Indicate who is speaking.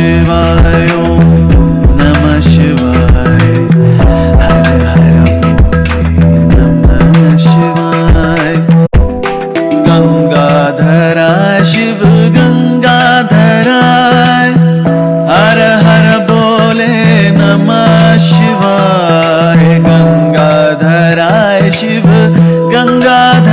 Speaker 1: शिवाय ओम नमः शिवाय हर हर भोले नमः शिवाय गंगाधराय शिव गंगाधराय हर हर भोले नमः शिवाय गंगाधराय शिव गंगाधराय